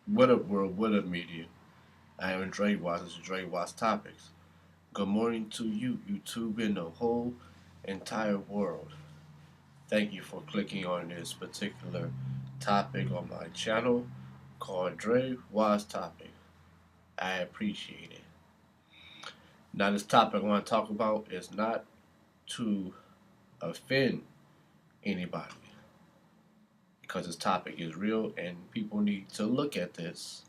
What up, world? What up, media? I am Drewize. This is Drewize Topics. Good morning to you, YouTube, and the whole entire world. Thank you for clicking on this particular topic on my channel called Drewize Topic. I appreciate it. Now, this topic I want to talk about is not to offend anybody because this topic is real and people need to look at this,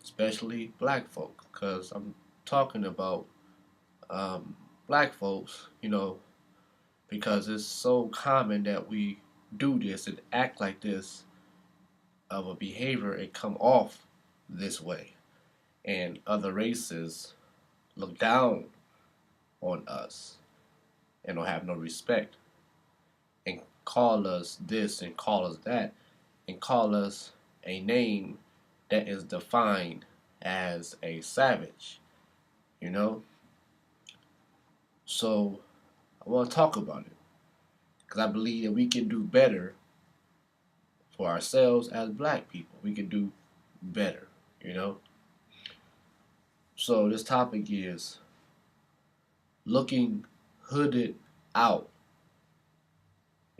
especially black folks, because I'm talking about um, black folks, because it's so common that we do this and act like this of a behavior and come off this way. And other races look down on us and don't have no respect and call us this and call us that and call us a name that is defined as a savage, you know? So I want to talk about it because I believe that we can do better for ourselves as black people. We can do better, you know? So this topic is looking hooded out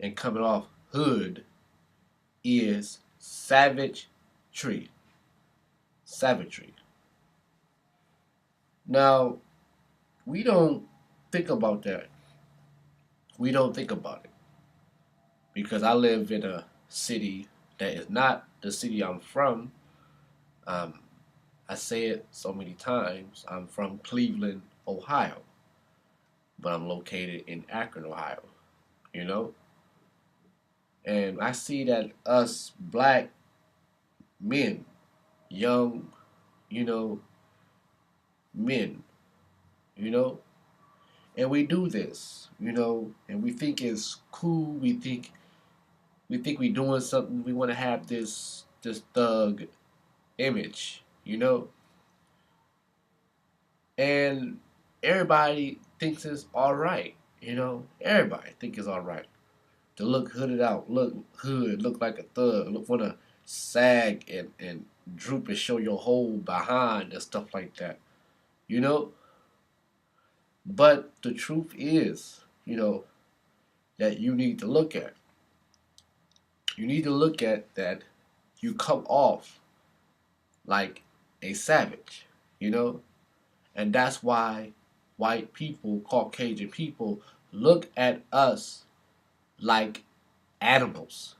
and coming off hood is savagery. Savagery. Now, we don't think about that. We don't think about it because I live in a city that is not the city I'm from. Um, I say it so many times. I'm from Cleveland, Ohio, but I'm located in Akron, Ohio, you know? And I see that us black men, young, you know, men, you know, and we do this, and we think it's cool. We think we doing something. We want to have this thug image, and everybody thinks it's all right, Everybody think it's all right to look hooded out, look hood, look like a thug, look want to sag and droop and show your whole behind and stuff like that, you know. But the truth is, that you need to look at. You need to look at that you come off like a savage, you know? And that's why white people, Caucasian people, look at us like animals,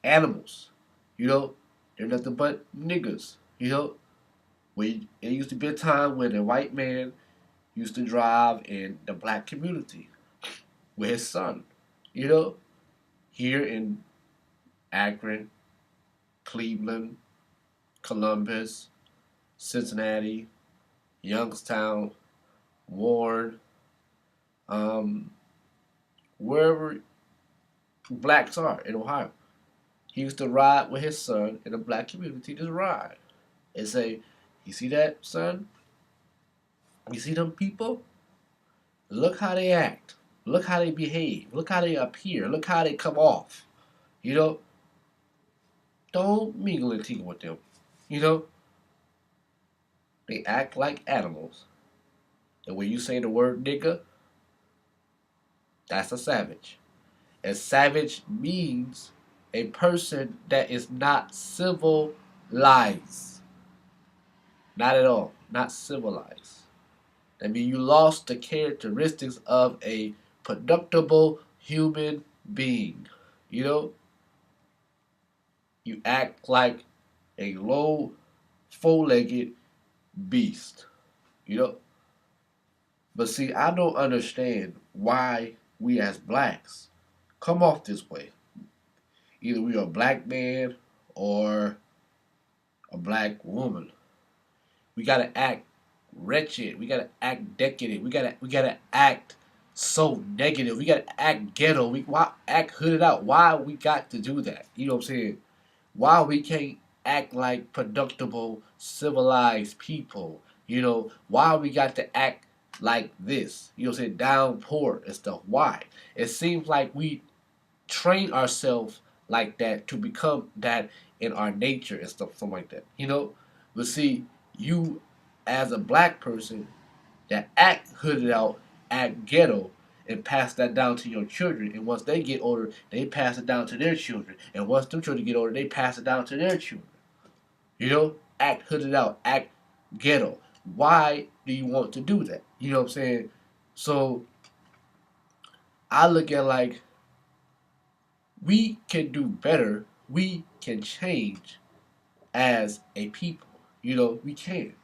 animals, you know? They're nothing but niggers, It used to be a time when a white man used to drive in the black community with his son, you know? Here in Akron, Cleveland, Columbus, Cincinnati, Youngstown, Warren, um, wherever blacks are in Ohio. He used to ride with his son in the black community, just ride and say, "You see that, son? You see them people? Look how they act. Look how they behave. Look how they appear. Look how they come off. You know, don't mingle and tingle with them. You know, they act like animals. And when you say the word nigga, that's a savage. And savage means a person that is not civilized. Not at all. Not civilized. That means you lost the characteristics of a productive human being. You know, you act like a low, four-legged beast. You know, but see, I don't understand why we as blacks come off this way. Either we are a black man or a black woman. We gotta act wretched. We gotta act decadent. We gotta act so negative. We gotta act ghetto. Why act hooded out? Why we got to do that? You know what I'm saying? Why we can't act like productive, civilized people? Why we got to act like this? You know what I'm saying? Downpour and stuff. Why? It seems like we train ourselves like that to become that in our nature and stuff, something like that. But see, you as a black person that act hooded out, act ghetto, and pass that down to your children. And once they get older, they pass it down to their children. And once them children get older, they pass it down to their children. Act hooded out, act ghetto. Why do you want to do that? You know what I'm saying? So I look at like we can do better. We can change as a people. We can.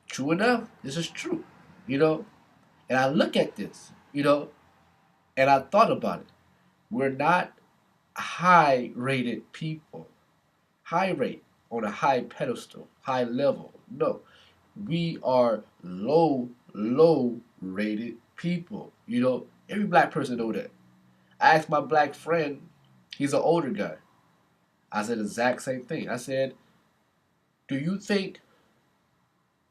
True enough, this is true. You know, and I look at this, and I thought about it. We're not high rated people. High rate on a high pedestal, high level. No. We are low rated people. Every black person know that. I asked my black friend, he's an older guy. I said the exact same thing. I said, do you think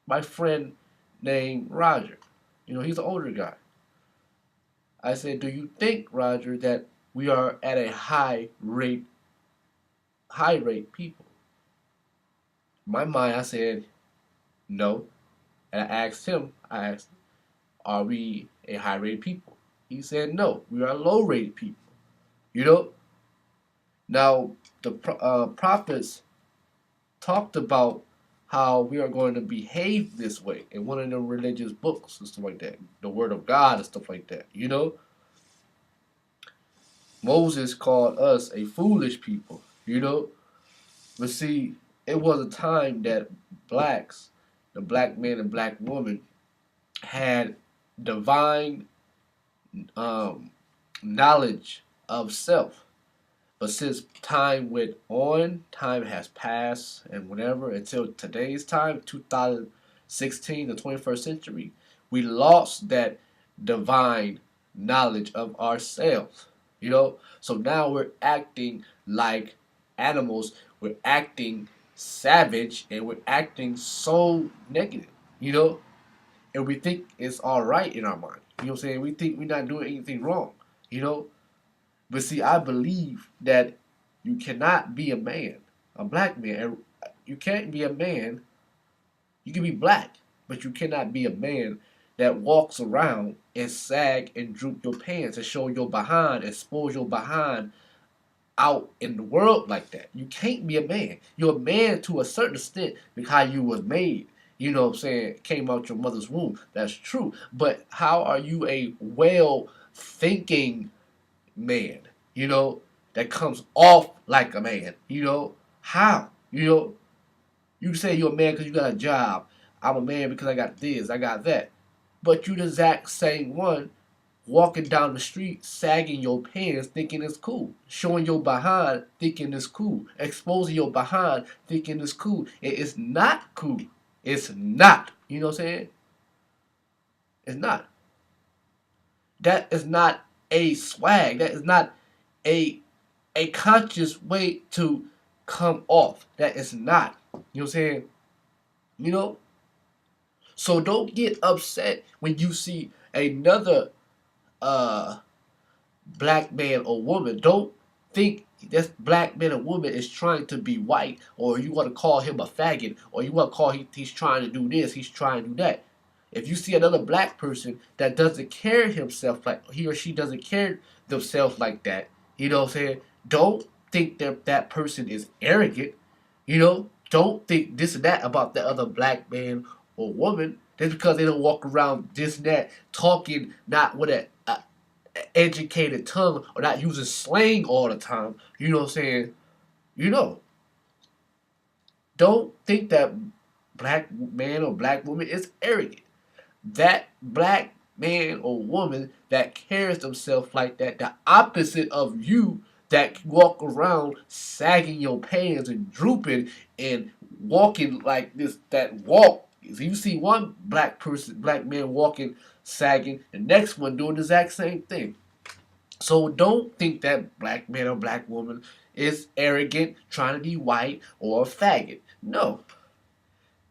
my friend named Roger, he's an older guy. I said, do you think, Roger, that we are at a high rate people? In my mind, I said, no. And I asked, are we a high rated people? He said, no, we are low rated people. Now, the prophets talked about how we are going to behave this way in one of the religious books and stuff like that, the Word of God and stuff like that. Moses called us a foolish people. But see, it was a time that blacks, the black man and black woman, had divine knowledge of self. But since time went on, time has passed, and whatever, until today's time, 2016, the 21st century, we lost that divine knowledge of ourselves. So now we're acting like animals, we're acting savage, and we're acting so negative, and we think it's all right in our mind. You know what I'm saying? We think we're not doing anything wrong, But see, I believe that you cannot be a man, a black man. And you can't be a man. You can be black, but you cannot be a man that walks around and sag and droop your pants and show your behind, expose your behind out in the world like that. You can't be a man. You're a man to a certain extent because how you was made. You know what I'm saying? Came out your mother's womb. That's true. But how are you a well thinking man, that comes off like a man, how, you say you're a man because you got a job. I'm a man because I got this, I got that. But you the exact same one walking down the street, sagging your pants, thinking it's cool, showing your behind, thinking it's cool, exposing your behind, thinking it's cool. It's not cool. It's not. You know what I'm saying? It's not. That is not a swag. That is not a conscious way to come off. That is not. You know what I'm saying? So don't get upset when you see another black man or woman. Don't think this black man or woman is trying to be white, or you want to call him a faggot, or you want to call he's trying to do this, he's trying to do that. If you see another black person that doesn't carry himself like he or she doesn't carry themselves like that, you know what I'm saying? Don't think that person is arrogant. Don't think this and that about that other black man or woman. Just because they don't walk around this and that, talking not with an educated tongue or not using slang all the time. You know what I'm saying? Don't think that black man or black woman is arrogant. That black man or woman that carries themselves like that, the opposite of you that walk around sagging your pants and drooping and walking like this, that walk. If you see one black man walking, sagging, the next one doing the exact same thing. So don't think that black man or black woman is arrogant, trying to be white or a faggot. No.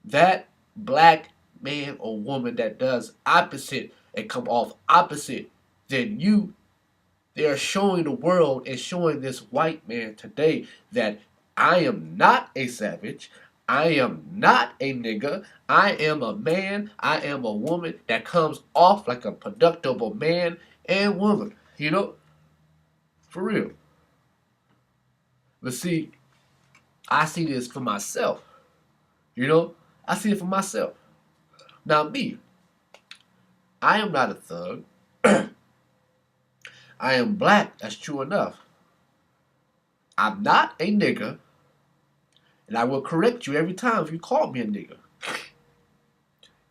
That black man or woman that does opposite and come off opposite than you, they are showing the world and showing this white man today that I am not a savage. I am not a nigga. I am a man. I am a woman that comes off like a productive man and woman. You know, for real. But see, I see this for myself. You know, I see it for myself. Now, me, I am not a thug. I am black. That's true enough. I'm not a nigga. And I will correct you every time if you call me a nigga.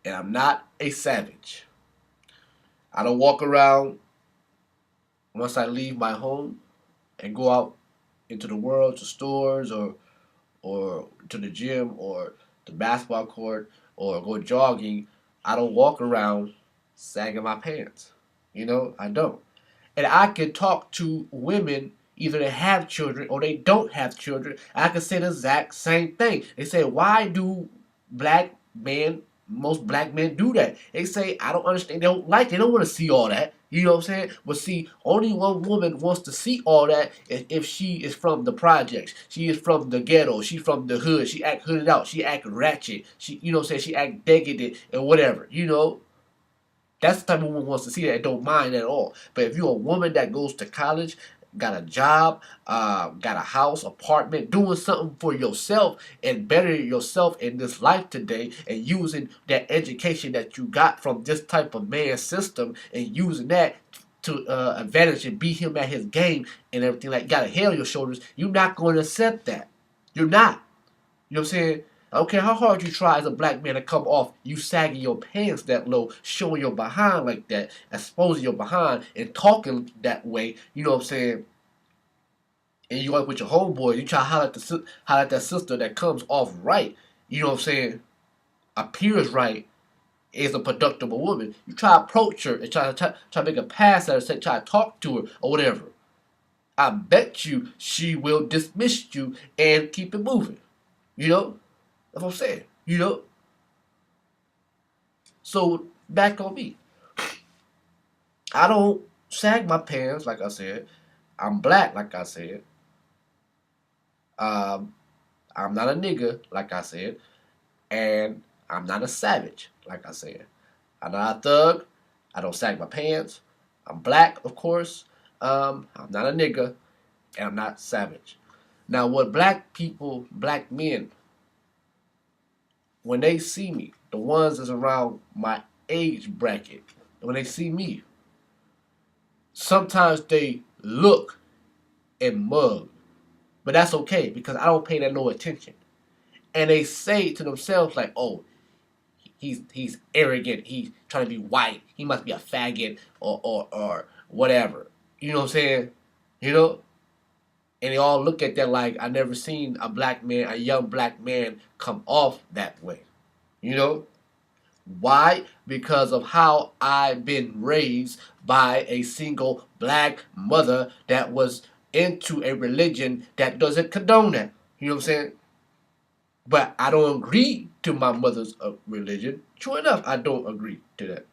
And I'm not a savage. I don't walk around once I leave my home and go out into the world to stores or to the gym or the basketball court or go jogging. I don't walk around sagging my pants. You know, I don't. And I can talk to women, either they have children or they don't have children. I can say the exact same thing. They say, why do black men, most black men do that? They say, I don't understand. They don't want to see all that. You know what I'm saying? But see, only one woman wants to see all that if she is from the projects. She is from the ghetto. She from the hood. She act hooded out. She act ratchet. You know what I'm saying? She act decadent and whatever. You know? That's the type of woman who wants to see that and don't mind at all. But if you're a woman that goes to college, got a job, got a house, apartment, doing something for yourself and bettering yourself in this life today and using that education that you got from this type of man system and using that to advantage and beat him at his game and everything, like got a head on your shoulders, you're not going to accept that. You're not. You know what I'm saying? I don't care how hard you try as a black man to come off you sagging your pants that low, showing your behind like that, exposing your behind and talking that way, you know what I'm saying? And you like with your homeboy, you try to holler at that sister that comes off right, you know what I'm saying? Appears right, is a productive woman. You try to approach her and try to make a pass at her, try to talk to her or whatever. I bet you she will dismiss you and keep it moving. You know? That's what I'm saying. You know? So, back on me. I don't sag my pants, like I said. I'm black, like I said. Um, I'm not a nigga, like I said. And I'm not a savage, like I said. I'm not a thug. I don't sag my pants. I'm black, of course. I'm not a nigga. And I'm not savage. Now, what black people, black men, when they see me, the ones that's around my age bracket, when they see me, sometimes they look and mug. But that's okay because I don't pay that no attention. And they say to themselves like, oh, he's arrogant, he's trying to be white, he must be a faggot or whatever. You know what I'm saying? You know? And they all look at that like I never seen a black man, a young black man come off that way. You know? Why? Because of how I've been raised by a single black mother that was into a religion that doesn't condone that. You know what I'm saying? But I don't agree to my mother's religion. True enough, I don't agree to that.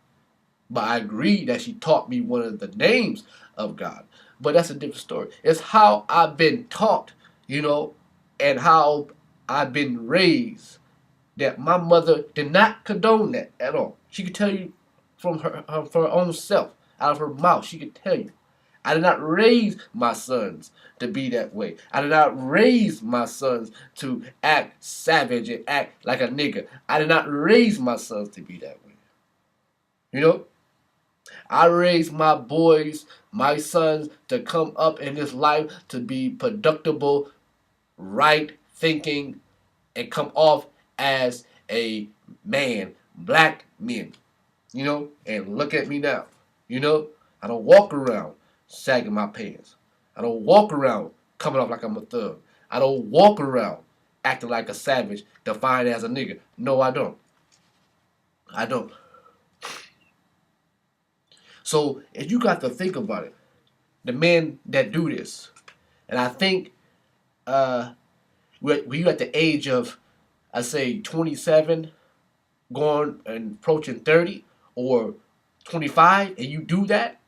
But I agree that she taught me one of the names of God. But that's a different story. It's how I've been taught, you know, and how I've been raised that my mother did not condone that at all. She could tell you from her own self, out of her mouth, she could tell you. I did not raise my sons to be that way. I did not raise my sons to act savage and act like a nigga. I did not raise my sons to be that way. You know? I raised my boys, my sons, to come up in this life to be productive, right thinking, and come off as a man, black men, you know, and look at me now, you know, I don't walk around sagging my pants. I don't walk around coming off like I'm a thug. I don't walk around acting like a savage, defined as a nigga. No, I don't. I don't. So if you got to think about it, the men that do this, and I think when you're at the age of, I say 27, going and approaching 30 or 25, and you do that,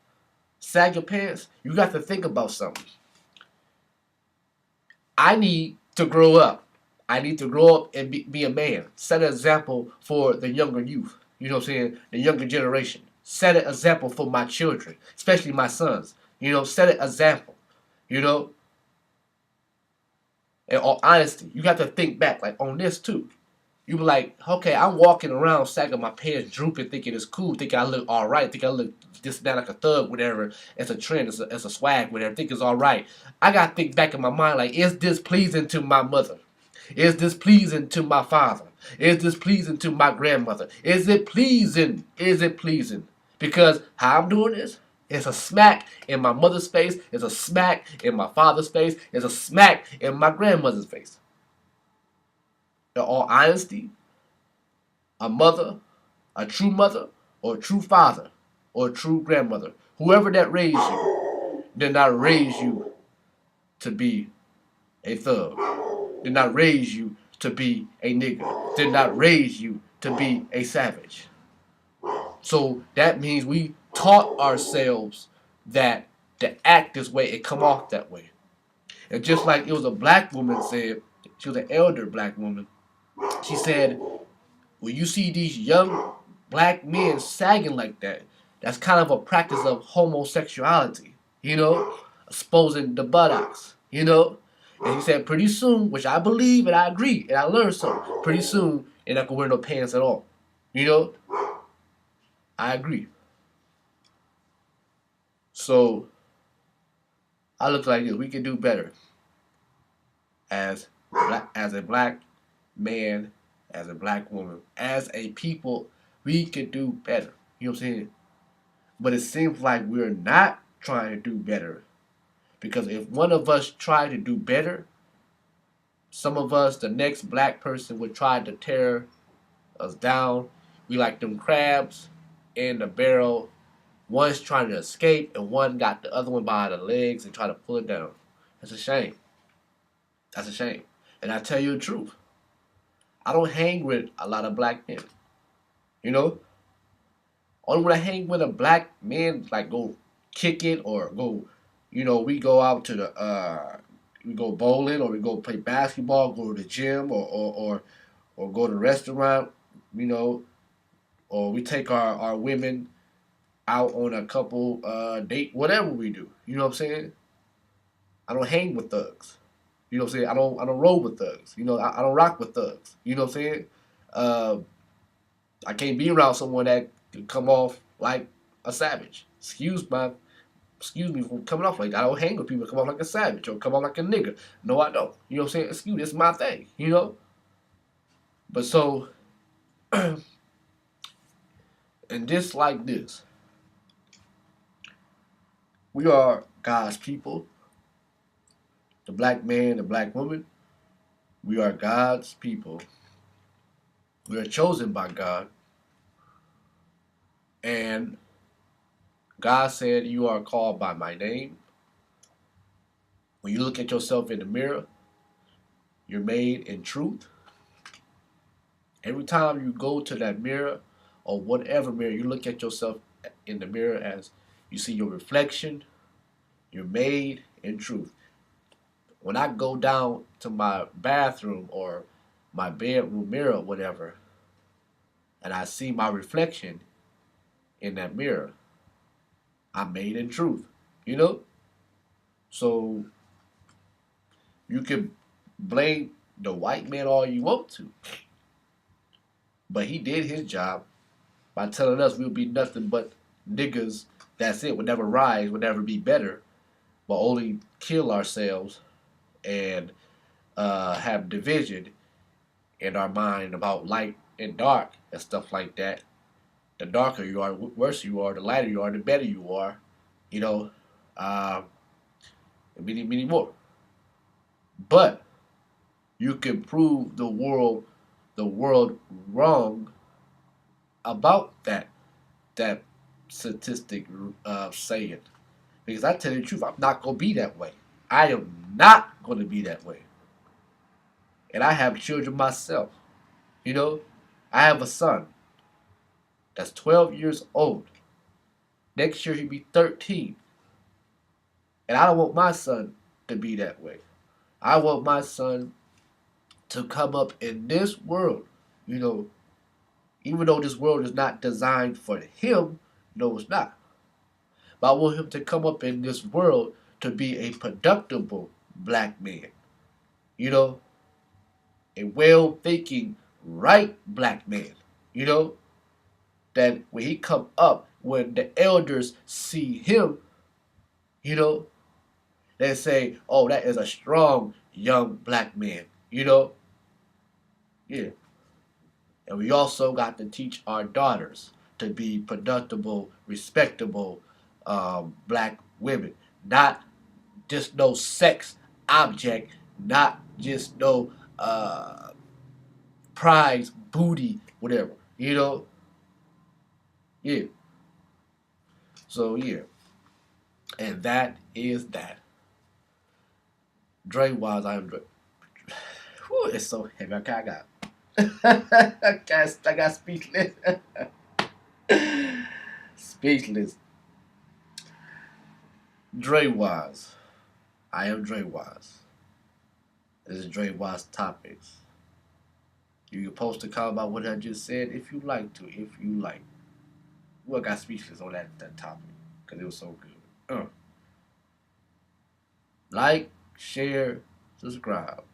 sag your pants, you got to think about something. I need to grow up. I need to grow up and be a man. Set an example for the younger youth. You know what I'm saying? The younger generation. Set an example for my children, especially my sons. Set an example. You know, in all honesty, you got to think back like on this too. You be like, okay, I'm walking around sagging my pants, drooping, thinking it's cool, thinking I look all right, thinking I look this and that like a thug, whatever. It's a trend, it's a swag, whatever. Think it's all right. I gotta think back in my mind like, is this pleasing to my mother? Is this pleasing to my father? Is this pleasing to my grandmother? Is it pleasing? Is it pleasing? Because how I'm doing this, it's a smack in my mother's face, it's a smack in my father's face, it's a smack in my grandmother's face. In all honesty, a mother, a true mother, or a true father, or a true grandmother, whoever that raised you, did not raise you to be a thug, did not raise you to be a nigger, did not raise you to be a savage. So that means we taught ourselves that to act this way and come off that way. And just like it was a black woman said, she was an elder black woman, she said, when you see these young black men sagging like that, that's kind of a practice of homosexuality, exposing the buttocks, And he said, pretty soon, which I believe and I agree, and I learned something, pretty soon, you're not going to wear no pants at all. I agree. So, I look like this. We can do better as a black man, as a black woman, as a people. We can do better. You know what I'm saying? But it seems like we're not trying to do better. Because if one of us tried to do better, some of us, the next black person, would try to tear us down. We like them crabs in the barrel. One's trying to escape, and one got the other one by the legs and try to pull it down. That's a shame. That's a shame. And I tell you the truth. I don't hang with a lot of black men. Only when I hang with a black man, like go kick it or go, we go out to we go bowling or we go play basketball, go to the gym or go to the restaurant, or we take our women out on a couple date, whatever we do. You know what I'm saying? I don't hang with thugs. You know what I'm saying? I don't roll with thugs. I don't rock with thugs. You know what I'm saying? I can't be around someone that can come off like a savage. Excuse me for coming off like that. I don't hang with people that come off like a savage or come off like a nigga. No, I don't. You know what I'm saying? Excuse me, it's my thing, But so, and just like this, we are God's people. The black man, the black woman, we are God's people. We are chosen by God. And God said, you are called by my name. When you look at yourself in the mirror, you're made in truth. Every time you go to that mirror or whatever mirror, you look at yourself in the mirror as you see your reflection, you're made in truth. When I go down to my bathroom or my bedroom mirror or whatever, and I see my reflection in that mirror, I'm made in truth, So you can blame the white man all you want to, but he did his job by telling us we'll be nothing but niggas. That's it. We'll never rise. We'll never be better, but only kill ourselves and have division in our mind about light and dark and stuff like that. The darker you are, the worse you are. The lighter you are, the better you are. And many more. But you can prove the world wrong about that statistic saying. Because I tell you the truth, I'm not gonna be that way. I am not gonna be that way. And I have children myself. I have a son that's 12 years old. Next year he'll be 13. And I don't want my son to be that way. I want my son to come up in this world, you know, even though this world is not designed for him, no, it's not. But I want him to come up in this world to be a productive black man, you know, a well thinking, right black man, you know, that when he come up, when the elders see him, you know, they say, oh, that is a strong young black man, you know, yeah. And we also got to teach our daughters to be productive, respectable black women, not just no sex object, not just no prize, booty, whatever. You know? Yeah. So, yeah. And that is that. Drewize, I am Dre. Whew, it's so heavy. I got speechless. Speechless. Drewize. I am Drewize. This is Drewize Topics. You can post a comment about what I just said if you like to. If you like. Well, I got speechless on that topic because it was so good. Like, share, subscribe.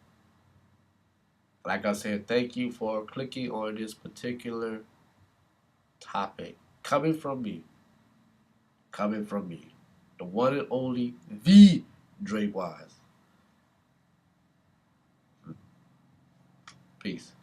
Like I said, thank you for clicking on this particular topic. Coming from me. Coming from me. The one and only, the Drewize. Peace.